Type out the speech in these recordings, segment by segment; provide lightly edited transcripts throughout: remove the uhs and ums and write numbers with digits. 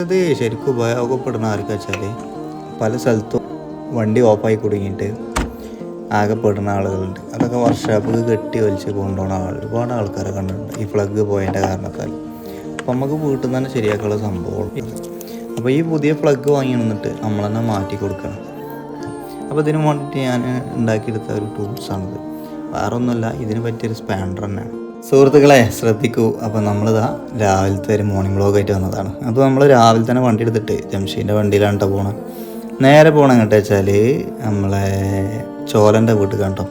അത് ശരിക്കും ഉപയോഗപ്പെടുന്ന ആർക്കാ വെച്ചാൽ പല സ്ഥലത്തും വണ്ടി ഓഫായി കുടുങ്ങിയിട്ട് ആകെപ്പെടുന്ന ആളുകളുണ്ട്. അതൊക്കെ വർക്ക്ഷോപ്പിൽ കെട്ടി വലിച്ച് കൊണ്ടുപോകുന്ന ഒരുപാട് ആൾക്കാരെ കണ്ടിട്ടുണ്ട് ഈ പ്ലഗ് പോയതിൻ്റെ കാരണത്താൽ. അപ്പം നമുക്ക് വീട്ടിൽ നിന്ന് തന്നെ ശരിയാക്കാനുള്ള സംഭവം. അപ്പോൾ ഈ പുതിയ പ്ലഗ് വാങ്ങി നിന്നിട്ട് നമ്മൾ തന്നെ മാറ്റി കൊടുക്കണം. അപ്പോൾ ഇതിന് വേണ്ടിയിട്ട് ഞാൻ ഉണ്ടാക്കിയെടുത്ത ഒരു ടൂൾസാണിത്. വേറെ ഒന്നുമില്ല, ഇതിന് പറ്റിയൊരു സ്പാൻഡർ തന്നെയാണ്. സുഹൃത്തുക്കളെ ശ്രദ്ധിക്കൂ. അപ്പോൾ നമ്മളിതാ രാവിലത്തെ ഒരു മോർണിംഗ് വ്ളോഗായിട്ട് വന്നതാണ്. അപ്പോൾ നമ്മൾ രാവിലെ തന്നെ വണ്ടി എടുത്തിട്ട് ജംഷീൻ്റെ വണ്ടിയിലാണ് കേട്ടോ പോകണം. നേരെ പോകണം എങ്ങോട്ട് വെച്ചാൽ നമ്മളെ ചോലൻ്റെ വീട്ടിൽ കണ്ടോ.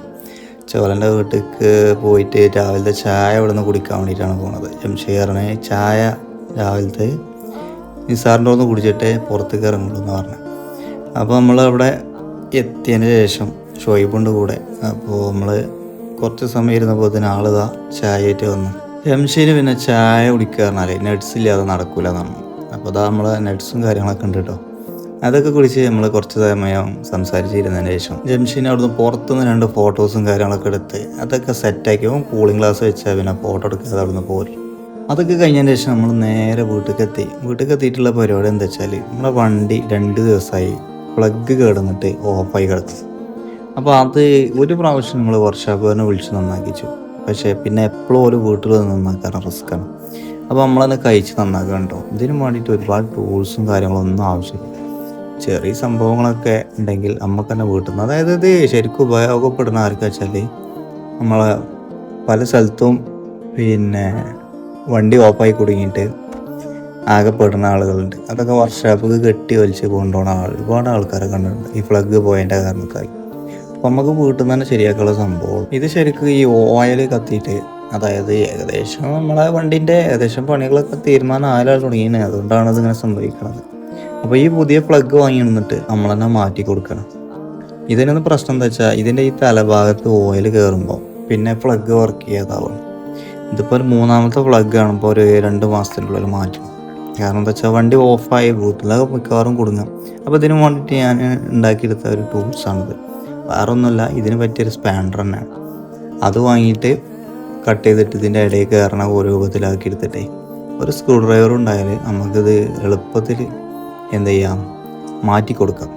ചോലൻ്റെ വീട്ടിലേക്ക് പോയിട്ട് രാവിലത്തെ ചായ ഇവിടെ നിന്ന് കുടിക്കാൻ വേണ്ടിയിട്ടാണ് പോകുന്നത്. ജംഷീറിന് ചായ രാവിലത്തെ നിസാറിൻ്റെ ഒന്ന് കുടിച്ചിട്ട് പുറത്തേക്ക് ഇറങ്ങുള്ളൂ എന്ന് പറഞ്ഞു. അപ്പോൾ നമ്മൾ അവിടെ എത്തിയതിന് ശേഷം ഷോയിബുണ്ട് കൂടെ. അപ്പോൾ നമ്മൾ കുറച്ച് സമയം ഇരുന്നപ്പോൾ തന്നെ ആളിതാ ചായ ആയിട്ട് വന്നു. ജംഷീര് പിന്നെ ചായ കുടിക്കുക പറഞ്ഞാൽ നട്ട്സ് ഇല്ലാതെ നടക്കൂല എന്നാണ്. അപ്പോൾ അതാ നമ്മളെ നട്ട്സും കാര്യങ്ങളൊക്കെ ഉണ്ട് കേട്ടോ. അതൊക്കെ കുടിച്ച് നമ്മൾ കുറച്ച് സമയം സംസാരിച്ചിരുന്നതിന് ശേഷം ജംഷീൻ അവിടുന്ന് പുറത്തുനിന്ന് 2 ഫോട്ടോസും കാര്യങ്ങളൊക്കെ എടുത്ത് അതൊക്കെ സെറ്റാക്കി കൂളിംഗ് ഗ്ലാസ് വെച്ചാൽ പിന്നെ ഫോട്ടോ എടുക്കാതെ അവിടുന്ന് പോരും. അതൊക്കെ കഴിഞ്ഞതിന് ശേഷം നമ്മൾ നേരെ വീട്ടിലേക്ക് എത്തിയിട്ടുള്ള പരിപാടി എന്താ വെച്ചാൽ നമ്മളെ വണ്ടി 2 ദിവസമായി പ്ലഗ് കേടുന്നിട്ട് ഓഫായി കിടക്കും. അപ്പോൾ അത് ഒരു പ്രാവശ്യം നമ്മൾ വർക്ക്ഷോപ്പുകാരനെ വിളിച്ച് നന്നാക്കിച്ചു. പക്ഷേ പിന്നെ എപ്പോഴും ഒരു വീട്ടിൽ നന്നാക്കാൻ റിസ്ക്കാണ്. അപ്പോൾ നമ്മളത് കഴിച്ച് നന്നാക്കുക കേട്ടോ. ഇതിന് വേണ്ടിയിട്ട് ഒരുപാട് ടൂൾസും കാര്യങ്ങളൊന്നും ആവശ്യമില്ല. ചെറിയ സംഭവങ്ങളൊക്കെ ഉണ്ടെങ്കിൽ നമുക്ക് തന്നെ വീട്ടിൽ നിന്ന്, അതായത് ഇത് ശരിക്കും ഉപയോഗപ്പെടുന്ന ആർക്കാ വെച്ചാൽ നമ്മളെ പല സ്ഥലത്തും പിന്നെ വണ്ടി ഓഫായി കുടുങ്ങിയിട്ട് ആകെപ്പെടുന്ന ആളുകളുണ്ട്. അതൊക്കെ വർക്ക്ഷോപ്പിൽ കെട്ടി വലിച്ച് കൊണ്ടുപോകുന്ന ഒരുപാട് ആൾക്കാരെ കണ്ടിട്ടുണ്ട് ഈ പ്ലഗ് പോയതിൻ്റെ കാരണത്താൽ. അപ്പം നമുക്ക് വീട്ടിൽ നിന്ന് തന്നെ ശരിയാക്കാനുള്ള സംഭവം. ഇത് ശരിക്കും ഈ ഓയിൽ കത്തിയിട്ട്, അതായത് ഏകദേശം നമ്മളെ വണ്ടീൻ്റെ ഏകദേശം പണികളൊക്കെ തീരുമാനം തുടങ്ങിയത്. അതുകൊണ്ടാണ് ഇതിങ്ങനെ സംഭവിക്കുന്നത്. അപ്പോൾ ഈ പുതിയ പ്ലഗ് വാങ്ങി നിന്നിട്ട് നമ്മൾ തന്നെ മാറ്റി കൊടുക്കണം. ഇതിനൊന്ന് പ്രശ്നം എന്താ വെച്ചാൽ ഇതിൻ്റെ ഈ തലഭാഗത്ത് ഓയിൽ കയറുമ്പോൾ പിന്നെ പ്ലഗ് വർക്ക് ചെയ്യാതാവും. ഇതിപ്പോൾ ഒരു 3ാമത്തെ പ്ലഗ് ആണ്. ഇപ്പോൾ ഒരു 2 മാസത്തിനുള്ളിൽ മാറ്റും. കാരണം എന്താ വെച്ചാൽ വണ്ടി ഓഫായി വീട്ടിലൊക്കെ മിക്കവാറും കുടുങ്ങും. അപ്പോൾ ഇതിന് വേണ്ടിയിട്ട് ഞാൻ ഉണ്ടാക്കിയെടുത്ത ഒരു ടൂൾസാണിത്. വേറെ ഒന്നുമില്ല, ഇതിന് പറ്റിയൊരു സ്പാൻഡർ തന്നെയാണ്. അത് വാങ്ങിയിട്ട് കട്ട് ചെയ്തിട്ട് ഇതിൻ്റെ ഇടയിൽ കയറണ ഓരോ രൂപത്തിലാക്കി എടുത്തിട്ടേ ഒരു സ്ക്രൂ ഡ്രൈവർ ഉണ്ടായാൽ നമുക്കിത് എളുപ്പത്തിൽ എന്ത് ചെയ്യാം, മാറ്റി കൊടുക്കാം.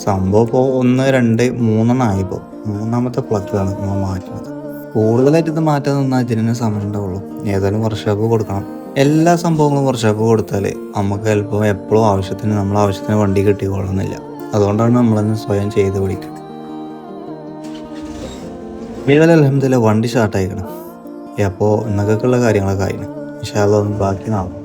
സംഭവം ഇപ്പോൾ 1, 2, 3 ആയിപ്പോൾ 3ാമത്തെ പ്ലഗാണ് നമ്മൾ മാറ്റുന്നത്. കൂടുതലായിട്ട് ഇത് മാറ്റാൻ നിന്നാൽ ഇതിന് സമയം ഉണ്ടാവുള്ളൂ. ഏതായാലും വർക്ക്ഷോപ്പ് കൊടുക്കണം. എല്ലാ സംഭവങ്ങളും വർക്ക്ഷോപ്പ് കൊടുത്താൽ നമുക്ക് ചിലപ്പോൾ എപ്പോഴും ആവശ്യത്തിന് വണ്ടി കിട്ടിക്കൊള്ളുന്നില്ല. അതുകൊണ്ടാണ് നമ്മളൊന്ന് സ്വയം ചെയ്ത് പിടിക്കുന്നത്. ഏതായാലും അൽഹംദുലില്ലാ വണ്ടി സ്റ്റാർട്ടായിക്കണം. അപ്പോൾ ഇന്നൊക്കെയുള്ള കാര്യങ്ങളൊക്കെ ആയിരുന്നു. ഇൻഷാ അല്ലാഹ് ബാക്കി നാളെ